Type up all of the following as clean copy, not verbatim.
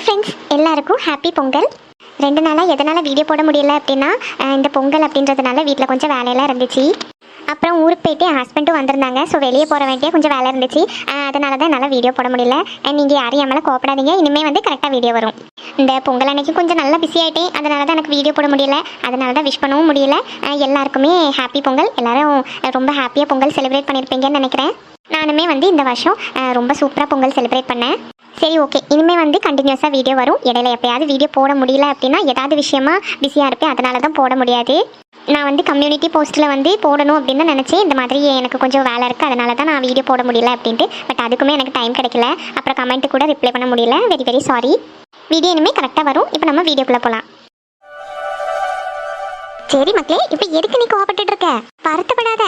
Friends, எல்லாருக்கும் happy Pongal. 2 நாளாக எதனால் வீடியோ போட முடியல அப்படின்னா, இந்த பொங்கல் அப்படின்றதுனால வீட்டில் கொஞ்சம் வேலையெல்லாம் இருந்துச்சு. அப்புறம் ஊருக்கு போயிட்டு என் ஹஸ்பண்டும் வந்திருந்தாங்க. ஸோ வெளியே போகிற வேண்டிய கொஞ்சம் வேலை இருந்துச்சு. அதனால தான் என்னால் வீடியோ போட முடியல. நீங்கள் யாரும் என் மேலே கோப்படாதீங்க. இனிமேல் வந்து கரெக்டாக வீடியோ வரும். இந்த பொங்கல் அன்னைக்கு கொஞ்சம் நல்லா பிஸி ஆகிட்டேன். அதனால தான் எனக்கு வீடியோ போட முடியல. அதனால தான் விஷ் பண்ணவும் முடியல. எல்லாருக்குமே ஹாப்பி பொங்கல். எல்லோரும் ரொம்ப ஹாப்பியாக பொங்கல் செலிப்ரேட் பண்ணியிருப்பீங்கன்னு நினைக்கிறேன். நானுமே வந்து இந்த வருஷம் ரொம்ப சூப்பராக பொங்கல் செலிப்ரேட் பண்ணேன். சரி, ஓகே. இனிமேல் வந்து கண்டினியூஸாக வீடியோ வரும். இடையில எப்போயாவது வீடியோ போட முடியல அப்படின்னா ஏதாவது விஷயமா பிஸியாக இருப்பேன். அதனால தான் போட முடியாது. நான் வந்து கம்யூனிட்டி போஸ்ட்டில் வந்து போடணும் அப்படின்னு தான் நினச்சேன். இந்த மாதிரி எனக்கு கொஞ்சம் வேலை இருக்குது, அதனால தான் நான் வீடியோ போட முடியல அப்படின்ட்டு. பட் அதுக்குமே எனக்கு டைம் கிடைக்கல. அப்புறம் கமெண்ட் கூட ரிப்ளை பண்ண முடியல. Very very sorry. வீடியோ இனிமேல் கரெக்டாக வரும். இப்போ நம்ம வீடியோக்குள்ளே போகலாம். சரி மக்களே, இப்போ எதுக்கு நீ கோவப்பட்டு இருக்க? வருத்தப்படாத.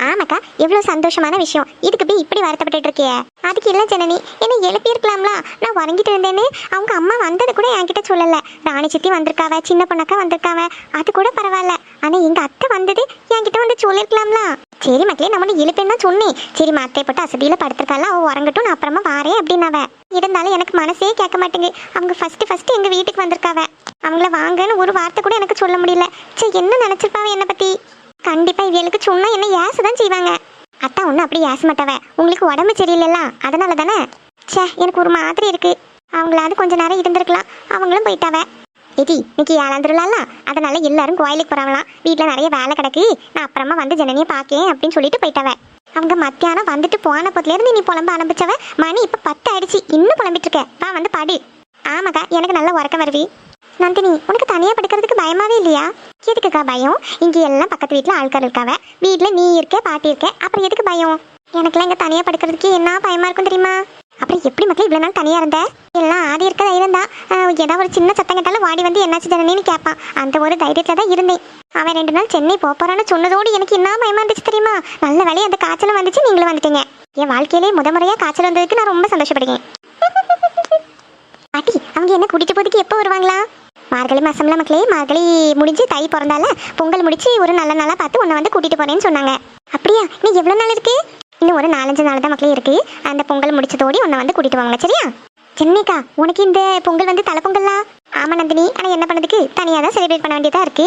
ஆமாக்கா, எவ்வளோ சந்தோஷமான விஷயம். இதுக்கு போய் இப்படி வருத்தப்பட்டு இருக்கிய? அதுக்கு இல்லை ஜனனி, என்னை எழுப்பியிருக்கலாம்ல. நான் உறங்கிட்டு இருந்தேன்னு அவங்க அம்மா வந்தது கூட என்கிட்ட சொல்லலை. ராணி சித்தி வந்திருக்காவ, சின்ன பொண்ணக்கா வந்திருக்காவ, அது கூட பரவாயில்ல. ஆனால் எங்கள் அத்தை வந்தது என்கிட்ட வந்து சொல்லியிருக்கலாம்ல. சரி மக்களே, நான் உன்னை எழுப்பேன்னு தான் சொன்னேன். சரி, அத்தை போட்டு அசதியில் படுத்திருக்கால, அவள் உறங்கட்டும், நான் அப்புறமா வாரேன் அப்படின்னாவ. இருந்தாலும் எனக்கு மனசே கேட்க மாட்டேங்குது. அவங்க ஃபஸ்ட்டு எங்கள் வீட்டுக்கு வந்திருக்காவ. அவங்கள வாங்கன்னு ஒரு வார்த்தை கூட எனக்கு சொல்ல முடியல. சரி, என்ன நினச்சிருப்பாவ என்னை பற்றி? கண்டிப்பா இவளுக்கு சொன்னா என்ன ஏசதான் செய்வாங்க. அத்தா ஒன்றும் அப்படி ஏச மாட்டாவ. உங்களுக்கு உடம்பு சரியில்லைல்ல, அதனால தானே. சே, எனக்கு ஒரு மாதிரி இருக்கு. அவங்களாவது கொஞ்ச நேரம் இருந்திருக்கலாம். அவங்களும் போயிட்டாவ. எதி, இன்னைக்கு 7ஆம் திருவிழால, அதனால எல்லாரும் கோயிலுக்கு போறாங்களாம். வீட்டில் நிறைய வேலை கிடக்கு, நான் அப்புறமா வந்து ஜனனியை பார்க்கேன் அப்படின்னு சொல்லிட்டு போயிட்டாவ. அவங்க மத்தியானம் வந்துட்டு போன போதுலேருந்து நீ புலம்ப ஆரம்பிச்சவ. மணி இப்போ 10 ஆயிடுச்சு, இன்னும் புலம்பிட்டு இருக்க. வா வந்து பாடு. ஆமாக்கா, எனக்கு நல்ல உறக்கம் வருவி. நந்தினி, உனக்கு தனியாக படுக்கிறதுக்கு பயமாவே இல்லையா? எதுக்குக்கா பயம்? இங்கே எல்லாம் பக்கத்து வீட்டில் ஆட்கள் இருக்காவ. வீட்டில் நீ இருக்க, பாட்டி இருக்க, அப்புறம் எதுக்கு பயம்? எனக்குலாம் இங்கே தனியாக படுக்கிறதுக்கு என்ன பயமா இருக்கும் தெரியுமா? அப்புறம் எப்படி மக்கள் இவ்வளோ நாள் தனியாக இருந்த? எல்லாம் ஆதி இருக்க தைரியம் தான். ஏதாவது ஒரு சின்ன சத்தம் கேட்டாலும் வாடி வந்து என்னாச்சு ஜனனின்னு கேட்பான். அந்த ஒரு தைரியத்தில் தான் இருந்தேன். அவன் 2 நாள் சென்னை போறான்னு சொன்னதோடு எனக்கு என்ன பயமா இருந்துச்சு தெரியுமா? நல்ல வேலையை அந்த காய்ச்சலும் வந்துச்சு, நீங்களும் வந்துட்டீங்க. என் வாழ்க்கையிலே முறையாக காய்ச்சல் வந்ததுக்கு நான் ரொம்ப சந்தோஷப்படுறேன். பாட்டி, அவங்க என்ன கூட்டிட்டு போறதுக்கு எப்போ வருவாங்களா? மார்கழி மாசம்ல மக்களே, மார்கழி முடிஞ்சு தை பிறந்தால பொங்கல் முடிச்சு ஒரு நல்ல நாளாக பார்த்து உன்னை வந்து கூட்டிட்டு போறேன்னு சொன்னாங்க. அப்படியா? நீ எவ்வளோ நாள் இருக்கு? இன்னும் ஒரு 4-5 நாள் தான் மக்களே இருக்கு. அந்த பொங்கல் முடிச்சதோடி உன்னை வந்து கூட்டிட்டு வாங்க, சரியா? சென்னைக்கா, உனக்கு இந்த பொங்கல் வந்து தலை பொங்கல்லா? ஆமா நந்தினி, ஆனால் என்ன பண்ணதுக்கு தனியாக தான் செலிப்ரேட் பண்ண வேண்டியதா இருக்கு.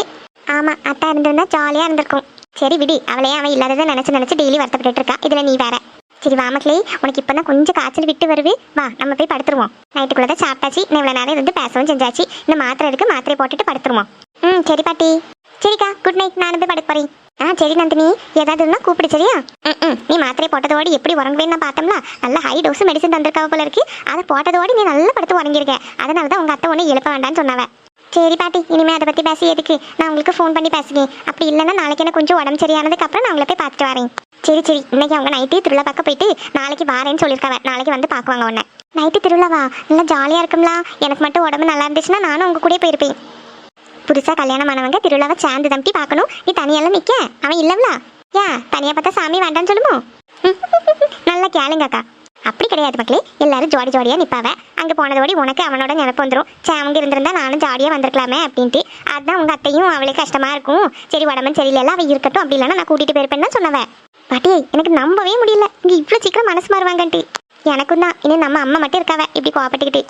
ஆமா, அத்தா இருந்திருந்தா ஜாலியாக இருந்திருக்கும். சரி விடி, அவளையே அவன் இல்லாததை நினச்சி டெய்லி வருத்தப்பட்டு இருக்கா. இதில் நீ வேற. சரி வா மக்களே, உனக்கு இப்போ தான் கொஞ்சம் காய்ச்சல் விட்டு வருது. வா, நம்ம போய் படுத்துருவோம். நைட்டுக்குள்ளே தான் சாப்பிட்டாச்சு. நான் இவ்வளோ நேரம் இருந்து பேசவும் செஞ்சாச்சு. இந்த மாத்திரை இருக்கு, மாத்திரை போட்டுட்டு படுத்துருவோம். சரி பாட்டி. சரிக்கா, குட் நைட். நானும் போய் படுக்க போறேன். சரி நந்தினி, ஏதாவது இருந்தால் கூப்பிடு, சரியா? நீ மாத்திரை போட்டதோடு எப்படி உறங்குவேன்னு நான் பார்த்தோம்ல. நல்ல ஹை டோஸ் மெடிசன் தந்திருக்காவ போல இருக்கு. அதை போட்டதோடு நீ நல்லா படுத்து உறங்கிருக்க. அதனால தான் உங்கள் அத்தை ஒன்று எழுப்ப வேண்டான்னு சொன்னாவ. சரி பாட்டி, இனிமேல் அதை பற்றி பேசி எதுக்கு? நான் உங்களுக்கு ஃபோன் பண்ணி பேசுவேன். அப்படி இல்லைன்னா நாளைக்கு எனக்கு கொஞ்சம் உடம்பு சரியானதுக்கு அப்புறம் நான் உங்களை போய் பார்த்துட்டு வரேன். சரி, இன்னைக்கு அவங்க நைட்டு திருவிழா பார்க்க போயிட்டு நாளைக்கு வாரேன்னு சொல்லியிருக்காங்க. நாளைக்கு வந்து பார்க்குவாங்க உன்னை. நைட்டு திருவிழாவா? நல்லா ஜாலியாக இருக்கும்ல. எனக்கு மட்டும் உடம்பு நல்லா இருந்துச்சுன்னா நானும் உங்க கூட போயிருப்பேன். புதுசாக கல்யாணம் ஆனவங்க திருவிழாவை சேர்ந்து தம்பி பார்க்கணும். நீ தனியெல்லாம் நிற்க அவன் இல்லைங்களா? ஏன் தனியாக பார்த்தா சாமி வேண்டான்னு சொல்லுமோ? நல்லா கேளுங்கக்கா. அப்படி கிடையாது மக்களே, எல்லாரும் ஜோடியாக நிற்பாவ. அங்கே போனதோடி உனக்கு அவனோட நினைப்பு வந்துடும். அவங்க இருந்திருந்தா நானும் ஜாலியாக வந்திருக்கலாமே அப்படின்ட்டு. அதுதான் உங்கள் அத்தையும் அவளுக்கு கஷ்டமாக இருக்கும். சரி, உடம்பு சரியில்லை, அவள் இருக்கட்டும், அப்படி இல்லைன்னா நான் கூட்டிகிட்டு போயிருப்பேன்னு தான் சொன்னவ. பாட்டியே, எனக்கு நம்பவே முடியல இங்கே இவ்வளோ சீக்கிரம் மனசு மாறுவாங்கன்ட்டு. எனக்கும் தான். இன்னும் நம்ம அம்மா மட்டும் இருக்காவ இப்படி கோவப்பட்டுக்கிட்டு.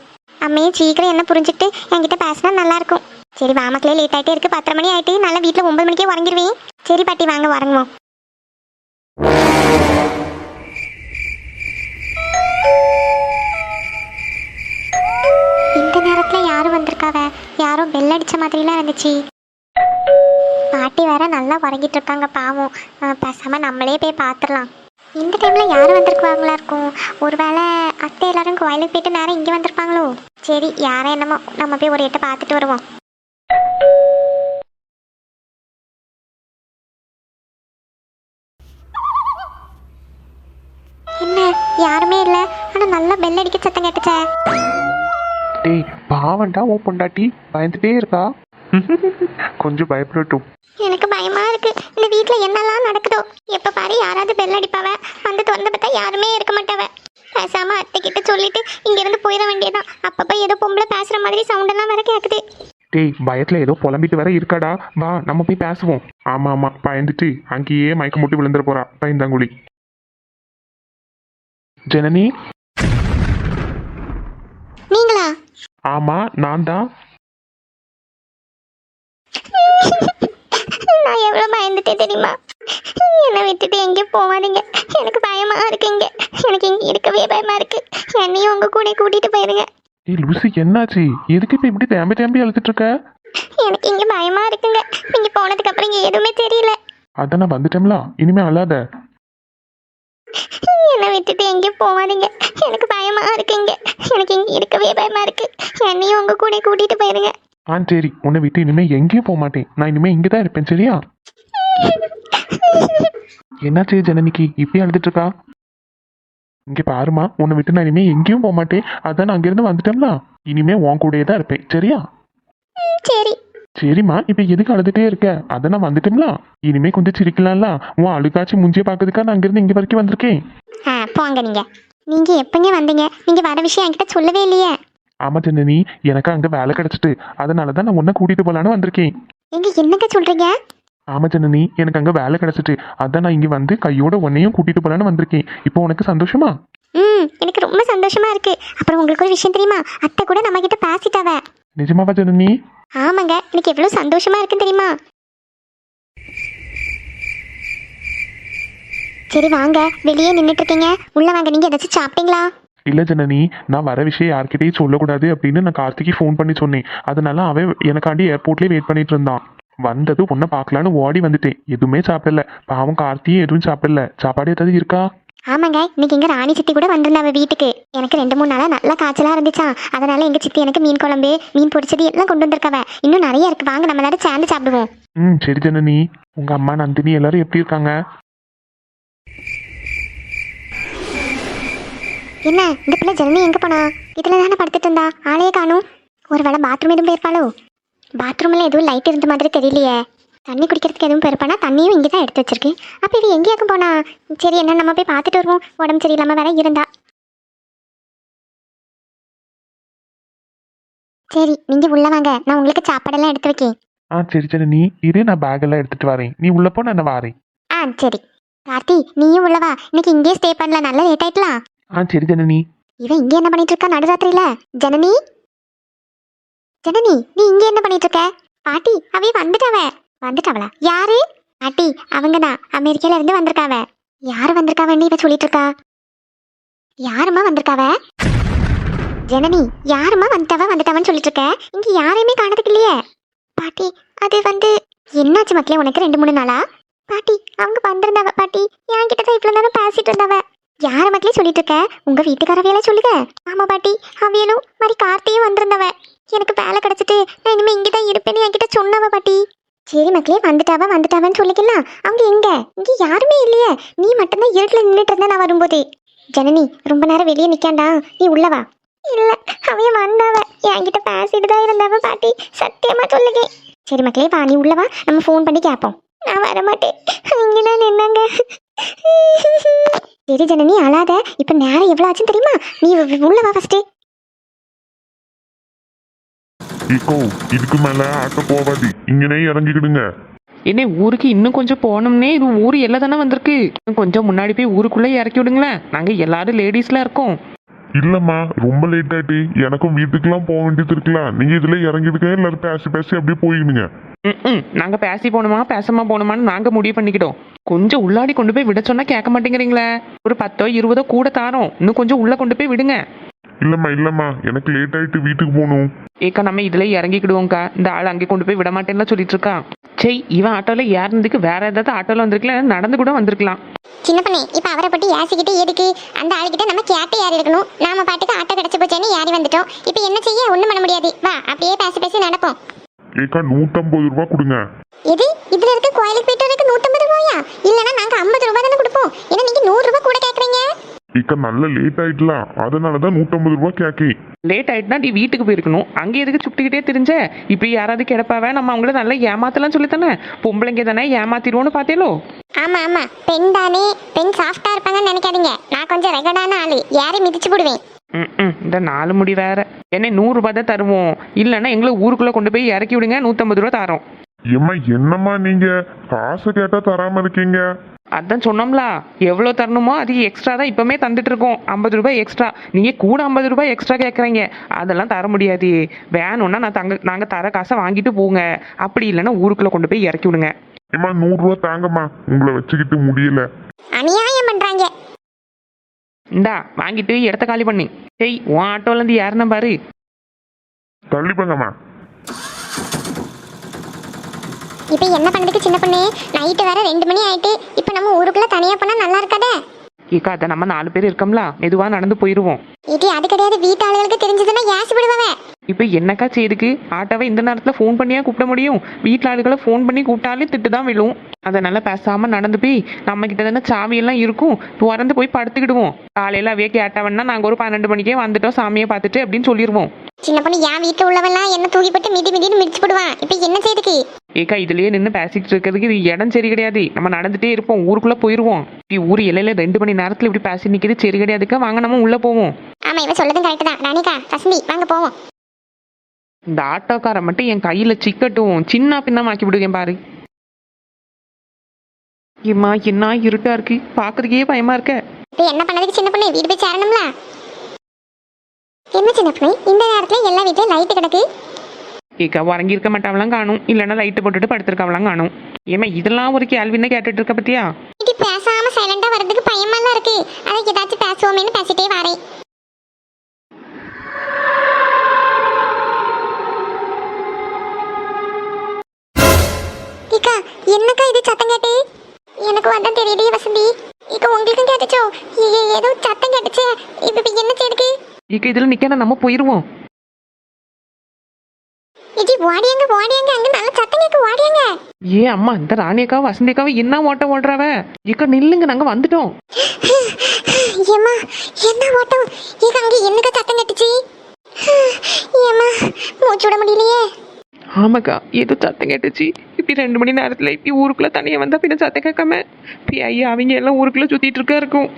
அம்மையும் சீக்கிரம் என்ன புரிஞ்சுக்கிட்டு என்கிட்ட பேசினா நல்லாயிருக்கும். சரி வா மக்களே, லேட் ஆகிட்டே இருக்குது. 10:30 மணி ஆகிட்டு. நல்லா வீட்டில் 9 மணிக்கே உறங்கிடுவேன். சரி பாட்டி, வாங்க உறங்குவோம். இந்த நேரத்தில் யாரும் வந்திருக்காவ? யாரும் பெல் அடித்த மாதிரிலாம் இருந்துச்சு. பாட்டி வேற நல்லா உறங்கிட்டு இருக்காங்க பாவம். பேசாமல் நம்மளே போய் பார்த்துடலாம். இந்த டைமில் யார் வந்திருக்குவாங்களா இருக்கும்? ஒருவேளை அத்தை எல்லாரும் கோயிலுக்கு போயிட்டு நேரம் இங்கே வந்திருப்பாங்களோ? சரி, யாரும் என்னமோ, நம்ம போய் ஒரு எட்டை பார்த்துட்டு வருவோம். என்ன, யாருமே இல்லை. ஆனால் நல்லா பெல் அடிக்க சத்தம் கேட்டுச்சே. டேய் பாவண்டா, ஓ பொண்டாட்டி பயந்துட்டே இருக்கா. கொஞ்சம் பயப்படட்டும். எனக்கு பயமா இருக்கு. இந்த வீட்டில் என்னெல்லாம் நடக்குதோ. எப்போ பாரு யாராவது பெல் அடிப்பாவ. வந்து திறந்து பார்த்தா யாருமே இருக்க மாட்டாவ. பேசாம அத்தை கிட்ட சொல்லிட்டு இங்கிருந்து போயிட வேண்டியதான். அப்பப்போ ஏதோ பொம்பளை பேசுற மாதிரி சவுண்டெல்லாம் வேற கேட்குது. டேய், பயத்துல ஏதோ புலம்பிட்டு வர இருக்காடா. வா, நம்ம போய் பேசுவோம். ஆமா, பயந்துட்டு அங்கேயே மயக்கம் போட்டு விழுந்துட போறா பயந்தாங்குழி. ஜனனி, நீங்களா? ஆமா நான் தான். நான் எவ்வளோ பயந்துட்டேன் தெரியுமா? என்னை விட்டுட்டு எங்கேயும் போகாதீங்க, எனக்கு பயமா இருக்குங்க. எனக்கு இங்கே இருக்கவே பயமா இருக்கு. என்னையும் உங்க கூட கூட்டிட்டு போயிருங்க. ஏய் லூசி, என்னாச்சு? எதுக்கு இப்ப இப்படி தேம்பி தேம்பி அழுதுட்டு இருக்க? எனக்கு இங்கே பயமா இருக்குங்க. நீங்க போனதுக்கு அப்புறம் இங்கே எதுவுமே தெரியல. அதான் நான் வந்துட்டேன்ல, இனிமே அழாத. என்னை விட்டுட்டு எங்கேயும் போகாதீங்க, எனக்கு பயமா இருக்குங்க. எனக்கு இங்கே இருக்கவே பயமா இருக்கு. என்னையும் உங்க கூட கூட்டிட்டு போயிருங்க. சரி, உன்னை விட்டு இனிமே எங்கேயும் போக மாட்டேன். நான் இனிமே இங்கே தான் இருப்பேன், சரியா? என்னாச்சு ஜனனிக்கு இப்படி அழுதுட்டு இருக்கா? இங்க பாருமா, உன்னை விட்டு நான் இனிமே எங்கேயும் போக மாட்டேன். அதான் நான் அங்கிருந்து வந்துட்டேன்ல, இனிமே உன் கூடயே தான் இருப்பேன், சரியா? சரி. சரிம்மா, இப்ப எதுக்கு அழுதுட்டே இருக்க? அதான் நான் வந்துட்டேன்ல, இனிமே கொஞ்சம் சிரிக்கலாம்ல. உன் அழுகாச்சி முஞ்சிய பாக்கிறதுக்கா நான் அங்கிருந்து இங்க வரைக்கும் வந்திருக்கேன். போங்க. நீங்க எப்பங்க வந்தீங்க? நீங்க வர விஷயம் என்கிட்ட சொல்லவே இல்லையே. ஆமா ஜனனி, எனக்கு அங்க வேலை கிடைச்சிட்டு அதனாலதான் நான் உன்னை கூட்டிட்டு போலான்னு வந்திருக்கேன். எங்க என்னங்க சொல்றீங்க? ஆமா ஜனனி, எனக்கு அங்க வேலை கிடைச்சிட்டு அதான் நான் இங்க வந்து கையோட உன்னையும் கூட்டிட்டு போலான்னு வந்திருக்கேன். இப்போ உனக்கு சந்தோஷமா? எனக்கு ரொம்ப சந்தோஷமா இருக்கு. அப்புறம் உங்களுக்கு ஒரு விஷயம் தெரியுமா? அத்தை கூட நம்ம கிட்ட பேசிட்டாவ. நிஜமாவா ஜனனி? ஆமாங்க, எனக்கு எவ்வளவு சந்தோஷமா இருக்குன்னு தெரியுமா? சரி வாங்க, வெளியே நின்றுட்டு இருக்கீங்க, உள்ள வாங்க. நீங்க ஏதாச்சும் சாப்பிட்டீங்களா? இல்ல ஜனனி, நான் வர விஷயம் யார்கிட்டயும் சொல்லக்கூடாது அப்படின்னு நான் கார்த்திக்கு ஃபோன் பண்ணி சொன்னேன். அதனால அவன் எனக்காண்டி ஏர்போர்ட்லயே வெயிட் பண்ணிட்டு இருந்தான். வந்தது உன்னை பார்க்கலான்னு ஓடி வந்துட்டேன். எதுவுமே சாப்பிடல. பாவம் கார்த்தியும் எதுவும் சாப்பிடல. சாப்பாடு ஏதாவது இருக்கா? ஆமாங்க, இன்னைக்கு எங்க ராணி சித்தி கூட வந்திருந்தாவ வீட்டுக்கு. எனக்கு 2-3 நாளா நல்லா காய்ச்சலா இருந்துச்சா, அதனால எங்க சித்தி எனக்கு மீன் குழம்பு, மீன் பொரிச்சது எல்லாம் கொண்டு வந்திருக்கவ. இன்னும் நிறைய இருக்கு, வாங்க நம்ம எல்லாரும் சேர்ந்து சாப்பிடுவோம். சரி ஜனனி. உங்க அம்மா நந்தினி எல்லாரும் எப்படி இருக்காங்க? என்ன இந்த பிள்ளை ஜனனி எங்க போனா? இதுல தானே படுத்துட்டு இருந்தா, ஆளையே காணும். ஒருவேளை பாத்ரூம் எதுவும் போயிருப்பாளோ? பாத்ரூம்ல எதுவும் லைட் இருந்த மாதிரி தெரியலையே. தண்ணி குடிக்கிறதுக்கு எதுவும் போயிருப்பானா? தண்ணியும் இங்கே தான் எடுத்து வச்சிருக்கு. அப்போ இது எங்கேயாக்கும் போனா? சரி, என்ன நம்ம போய் பார்த்துட்டு வருவோம். உடம்பு சரியில்லாம வேற இருந்தா. சரி, நீங்க உள்ள வாங்க, நான் உங்களுக்கு சாப்பாடெல்லாம் எடுத்து வைக்கேன். சரி ஜனனி, இரு, நான் பேக் எல்லாம் எடுத்துட்டு வரேன். நீ உள்ள போ, நான் வாரேன். சரி. கார்த்தி, நீயும் உள்ளவா. இன்னைக்கு இங்கேயே ஸ்டே பண்ணல, நல்லா லேட் ஆயிட்டலாம். சரி ஜனனி. இவன் இங்கே என்ன பண்ணிட்டு இருக்கா நடுராத்திரியில? ஜனனி, ஜனனி, நீ இங்கே என்ன பண்ணிட்டு இருக்க? பாட்டி, அவைய வந்துட்டாவளா? யாரு? பாட்டி, அவங்க தான் அமெரிக்கால இருந்து வந்திருக்காவ. யாரு வந்திருக்காவன்னு இவ சொல்லிட்டு இருக்கா? யாருமா வந்திருக்காவ? ஜனனி, யாருமா வந்துட்டாவன்னு சொல்லிட்டு இருக்க? இங்க யாரையுமே காணதுக்கு இல்லையே. பாட்டி, அது என்னாச்சு மக்களே உனக்கு 2-3 நாளா? பாட்டி, அவங்க வந்திருந்தாவ. பாட்டி, என்கிட்ட தான் இவ்வளவு நேரம் பேசிட்டு இருந்தாவ. யார மக்களே சொல்லிட்டு இருக்க? உங்க வீட்டுக்காரவையில சொல்லுங்க. ஆமா பாட்டி, அவியலும் மாதிரி கார்த்தியும் வந்திருந்தவ. எனக்கு வேலை கிடைச்சிட்டு நான் இனிமே இங்கதான் இருப்பேன்னு என்கிட்ட சொன்னவ பாட்டி. சரி மக்களே, வந்துட்டாவன்னு சொல்லிக்கலாம். அவங்க இங்க யாருமே இல்லையே. நீ மட்டும்தான் இருட்டுல நின்றுட்டு இருந்த நான் வரும்போது. ஜனனி, ரொம்ப நேரம் வெளியே நிக்காண்டா, நீ உள்ளவா. இல்ல, அவைய வந்தாவ, என்கிட்ட பேசிட்டு தான் இருந்தாவ பாட்டி, சத்தியமா சொல்லுங்க. சரி மக்களே, வா, நீ உள்ளவா, நம்ம ஃபோன் பண்ணி கேட்போம். நான் வரமாட்டேன், இங்கதான் நின்னாங்க. சரி ஜனனி, அழாத. இப்ப நேரம் எவ்வளவு ஆச்சுன்னு தெரியுமா? நீ உள்ளவா ஃபர்ஸ்ட். இக்கோ, இதுக்கு மேல ஆட்ட போவாது, இங்கனே இறங்கிக்கிடுங்க. என்ன ஊருக்கு இன்னும் கொஞ்சம் போனோம்னே, இது ஊர் எல்லாம் தானே வந்திருக்கு. இன்னும் கொஞ்சம் முன்னாடி போய் ஊருக்குள்ளே இறக்கி விடுங்களேன். நாங்கள் எல்லாரும் லேடிஸ்லாம் இருக்கோம். இல்லம்மா, ரொம்ப லேட் ஆயிட்டு, எனக்கும் வீட்டுக்கெல்லாம் போக வேண்டியது இருக்கலாம். நீங்க இதுல இறங்கிடுங்க, எல்லாரும் பேசி அப்படியே போயிடுங்க. நாங்கள் பேசி போகணுமா பேசாம போகணுமான்னு நாங்கள் முடிவு பண்ணிக்கிட்டோம். கொஞ்சம் உள்ளாடி கொண்டு போய் விட சொன்னா கேட்க மாட்டேங்கிறீங்களே. ஒரு 10-20 கூட தாரோம், இன்னும் கொஞ்சம் உள்ள கொண்டு போய் விடுங்க. இல்லம்மா, எனக்கு லேட் ஆயிட்டு, வீட்டுக்கு போகணும். ஏக்கா, நம்ம இதுல இறங்கிக்கிடுவோம்க்கா. இந்த ஆள் அங்கே கொண்டு போய் விட மாட்டேன்னு சொல்லிட்டு இருக்கான். சரி, இவன் ஆட்டோல ஏறினதுக்கு வேற ஏதாவது ஆட்டோல வந்திருக்கலாம், நடந்து கூட வந்திருக்கலாம். சின்ன பண்ணே, இப்ப அவரை பத்தி ஏசிக்கிட்டு எதுக்கு? அந்த ஆளுகிட்ட நம்ம கேட்டு ஏறி இருக்கணும். நாம பாட்டுக்கு ஆட்டோ கிடைச்சு போச்சேன்னு ஏறி வந்துட்டோம். இப்ப என்ன செய்ய? ஒண்ணும் பண்ண முடியாது. வா, அப்படியே பேசி நடப்போம். ஏக்கா, 150 ரூபா கொடுங்க. எது? இதுல இருக்க கோயிலுக்கு போயிட்டு வரக்கு 150 ரூபாயா? இல்லனா நாங்க 50 ரூபாய் தானே கொடுப்போம். ஏன்னா நீங்க 100 ரூபாய் கூட கேக்குறீங்க. ஏக்கா, நல்ல லேட் ஆயிட்டலாம், அதனாலதான் 150 ரூபா கேக்கே. லேட் ஆயிட்டுனா நீ வீட்டுக்கு போயிருக்கணும். அங்கே எதுக்கு சுட்டிக்கிட்டே தெரிஞ்ச? இப்படி யாராவது கிடப்பாவே, நம்ம அவங்கள நல்லா ஏமாத்தலாம் சொல்லித்தானே. பொம்பளைங்க தானே, ஏமாத்திடுவோன்னு பார்த்தேலோ. ஆமா, பெண் தானே, பெண் சாஃப்டா இருப்பாங்கன்னு நினைக்காதீங்க. நான் கொஞ்சம் ரெகடான ஆளு, யாரையும் மிதிச்சு போடுவேன். இந்த 4 முடி வேற. என்ன 100 ரூபாய் தான் தருவோம். இல்லைன்னா எங்களை ஊருக்குள்ள கொண்டு போய் இறக்கி விடுங்க, 150 ரூபா தரோம். ஏம்மா, என்னம்மா நீங்க காசு கேட்டா தராம இருக்கீங்க? அதான் சொன்னோம்ல, எவ்வளோ தரணுமோ அது எக்ஸ்ட்ரா தான் இப்பவுமே தந்துட்டு இருக்கோம். 50 ரூபாய் எக்ஸ்ட்ரா. நீங்க கூட 50 ரூபாய் எக்ஸ்ட்ரா கேட்குறீங்க. அதெல்லாம் தர முடியாது. வேணும்னா நாங்க தர காசை வாங்கிட்டு போங்க. அப்படி இல்லைன்னா ஊருக்குள்ள கொண்டு போய் இறக்கி விடுங்க. ஏம்மா 100 ரூபா தாங்கம்மா, உங்களை வச்சுக்கிட்டு முடியல. அநியாயம் பண்றாங்க. இந்தா வாங்கிட்டு இடத்த காலி பண்ணி. சரி உன் ஆட்டோல இருந்து யாருன்னா பாரு. தள்ளிப்பங்கம்மா. இப்போ என்ன பண்றதுக்கு சின்ன பொண்ணு? நைட்டு வேற 2 மணி ஆயிட்டு. இப்போ நம்ம ஊருக்குள்ள தனியா போனா நல்லா இருக்காதே. ஏக்கா அதை நம்ம 4 பேர் இருக்கோம்ல, மெதுவா நடந்து போயிடுவோம். இது அது கிடையாது, வீட்டு ஆளுகளுக்கு தெரிஞ்சதுன்னா ஏசி விடுவாவே. இப்போ என்னக்கா செய்யுதுக்கு? ஆட்டோவை இந்த நேரத்தில் ஃபோன் பண்ணியா கூப்பிட முடியும்? வீட்டில் ஆளுகளை ஃபோன் பண்ணி கூப்பிட்டாலே திட்டு தான் விழும். அதனால பேசாம நடந்து போய் நம்ம கிட்ட தானே சாவியெல்லாம் இருக்கும், திறந்து போய் படுத்துக்கிடுவோம். காலையில் அவையே கேட்டவன்னா நாங்கள் ஒரு 12 மணிக்கே வந்துட்டோம் சாமியை பார்த்துட்டு அப்படின்னு சொல்லிடுவோம். சின்ன பொண்ணு என் வீட்டுல உள்ளவெல்லாம் என்ன தூக்கி போட்டு மிதின்னு மிதிச்சு போடுவான். இப்போ என்ன செய்யுதுக்கு? ஏக்கா இதுலயே நின்று பேசிட்டு இருக்கிறதுக்கு இது இடம் சரி கிடையாது. நம்ம நடந்துட்டே இருப்போம், ஊருக்குள்ள போயிருவோம். ஊர் எல்லையில 2 மணி நேரத்தில் இப்படி பேசி நிற்கிறது சரி கிடையாதுக்கா. வாங்க நம்ம உள்ள போவோம். ஆமா, இவ சொல்லதும் கரெக்ட் தான். ராணிகா, வசந்தி, வாங்க போவோம். இந்த ஆட்டோக்கார மட்டும் என் கையில சிக்கட்டும் சின்ன பின்னமாக்கி விடுவேன் பாரு. ஏம்மா என்ன இருட்டா இருக்கு, பாக்குறதுக்கே பயமா இருக்க. இப்போ என்ன பண்ணதுக்கு சின்ன பொண்ணு? வீடு போய் சேரணும்ல. என்ன சின்ன பொண்ணு, இந்த நேரத்துல எல்லா வீட்லயும் லைட் கிடக்கு. ஏக்கா உறங்கி இருக்க மாட்டாவெல்லாம் காணும், இல்லைன்னா லைட்டு போட்டுட்டு படுத்திருக்காவெல்லாம் காணும். ஏமா இதெல்லாம் ஒரு கேள்வின்னு கேட்டுட்டு இருக்க பத்தியா? இது பேசாம சைலண்டா வர்றதுக்கு பயமாலாம் இருக்கு. அதை ஏதாச்சும் பேசுவோமேன்னு பேசிட்டே வரேன். இக்கா, என்னக்கா இது சத்தம் கேட்டு? எனக்கு வந்தா தெரியலையே வசந்தி. இக்கா உங்களுக்கும் கேட்டுச்சோ? ஏதோ சத்தம் கேட்டுச்சே. இப்ப என்ன செய்யுதுக்கு? ஏக்கா இதுல நிக்க நம்ம போயிருவோம். இடி ஓடியாங்க ஓடியாங்க, அங்க நல்ல சத்தம் கேட்க ஓடியாங்க. ஏ அம்மா, இந்த ராணியக்கா வசந்தியக்காவை என்ன ஓட்டம் ஓடுறாவ? ஏக்கா நில்லுங்க, நாங்க வந்துட்டோம். ஏம்மா என்ன ஓட்டம்? இங்க அங்க என்னக்கா சத்தம் கேட்டுச்சு? ஏம்மா மூச்சு விட முடியலையே. ஆமாக்கா ஏதோ சத்தம் கேட்டுச்சு. இப்படி 2 மணி நேரத்துல இப்படி ஊருக்குள்ள தனியா வந்தா பின்ன சத்தம் கேட்காம ஐயா அவங்க எல்லாம் ஊருக்குள்ள சுத்திட்டு இருக்கா இருக்கும்.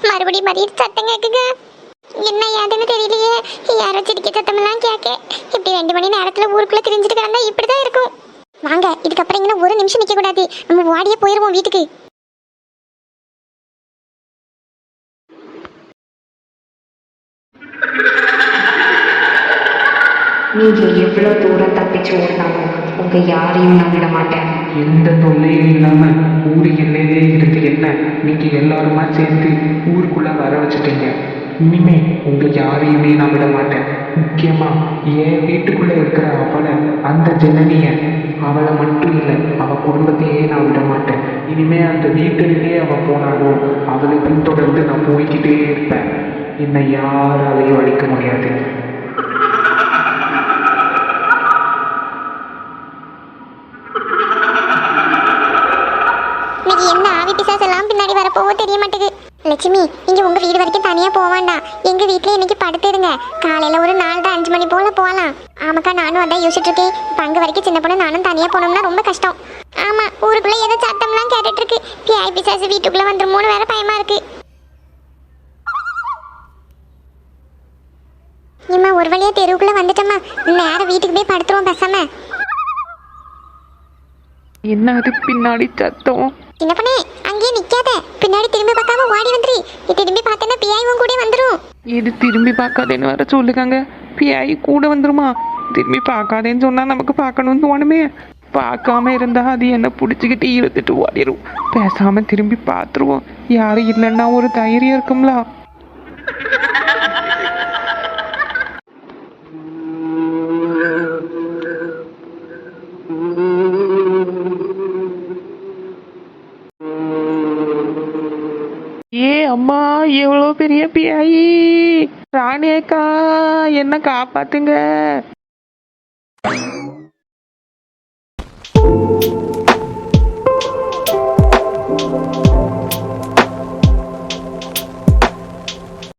மறுபடியும் சத்தம் கேக்குங்க. என்ன ஏதுன்னு தெரியலையே. யாரோ சிரிக்க சத்தமெல்லாம் கேட்க. இப்படி 2 மணி நேரத்துல ஊருக்குள்ள திரிஞ்சுட்டு கிடந்தா இப்படிதான் இருக்கும். வாங்க, இதுக்கப்புறம் இங்கே ஒரு நிமிஷம் நிக்க கூடாது. நம்ம ஓடியே போயிருவோம் வீட்டுக்கு. நீங்க எவ்வளவு தூரம் தப்பிச்சு ஓடினாலும் உங்க யாரையும் நான் விட மாட்டேன். எந்த தொல்லையும் இல்லாம ஊரு எல்லையிலே இருக்கு என்ன நீங்க எல்லாருமா சேர்ந்து ஊருக்குள்ள வர வச்சுட்டீங்க. இனிமே உங்க யாரையுமே நான் விட மாட்டேன். முக்கியமா என் வீட்டுக்குள்ள இருக்கிற அவளை, அந்த ஜனனிய, அவளை மட்டும் இல்லை அவ குடும்பத்தையே நான் விட மாட்டேன். இனிமே அந்த வீட்டிலே அவ போனாலும் அவளை பின்தொடர்ந்து நான் போய்கிட்டே இருப்பேன். என்னை யாராலையும் அழிக்க முடியாது. இன்னைக்கு என்ன ஆவி பிசாசு எல்லாம் பின்னாடி வரப்போவோ தெரிய மாட்டேங்குது. லட்சுமி, நீங்க உங்க வீடு வரைக்கும் தனியா போக வேண்டாம். எங்க வீட்டுல இன்னைக்கு படுத்துடுங்க. காலையில ஒரு 4-5 மணி போல போகலாம். ஆமாக்கா, நானும் அதான் யோசிச்சுட்டு இருக்கேன். இப்ப அங்க வரைக்கும் சின்ன பொண்ணு நானும் தனியா போனோம்னா ரொம்ப கஷ்டம். ஆமா, ஊருக்குள்ள ஏதோ சத்தம்லாம் கேட்டுட்டு இருக்கு. பிஐ பிசாசு வீட்டுக்குள்ள வந்துருமோன்னு வேற பயமா இருக்கு. ஏம்மா, ஒரு வழியா தெருவுக்குள்ள வந்துட்டோமா? நேரம் வீட்டுக்கு போய் படுத்துருவோம் பேசாம. என்ன அது பின்னாடி சத்தம்? சின்ன பொண்ணே, அங்கேயே நிக்காத. பின்னாடி திரும்பி பார்க்காம ஓடி வந்துரு. திரும்பி பார்த்தேன்னா பிஐவும் கூட வந்துரும். இது திரும்பி பார்க்காதேன்னு வர சொல்லுக்காங்க. பிஐ கூட வந்துருமா? திரும்பி பார்க்காதேன்னு சொன்னா நமக்கு பார்க்கணும்னு தோணுமே. பார்க்காம இருந்தா அது என்ன பிடிச்சிக்கிட்டு இழுத்துட்டு ஓடிடும். பேசாம திரும்பி பார்த்துருவோம். யாரும் இல்லைன்னா ஒரு தைரியம் இருக்கும்ல. ஏ அம்மா, எவ்வளோ பெரிய பிஐ! ராணியக்கா, என்ன காப்பாத்துங்க.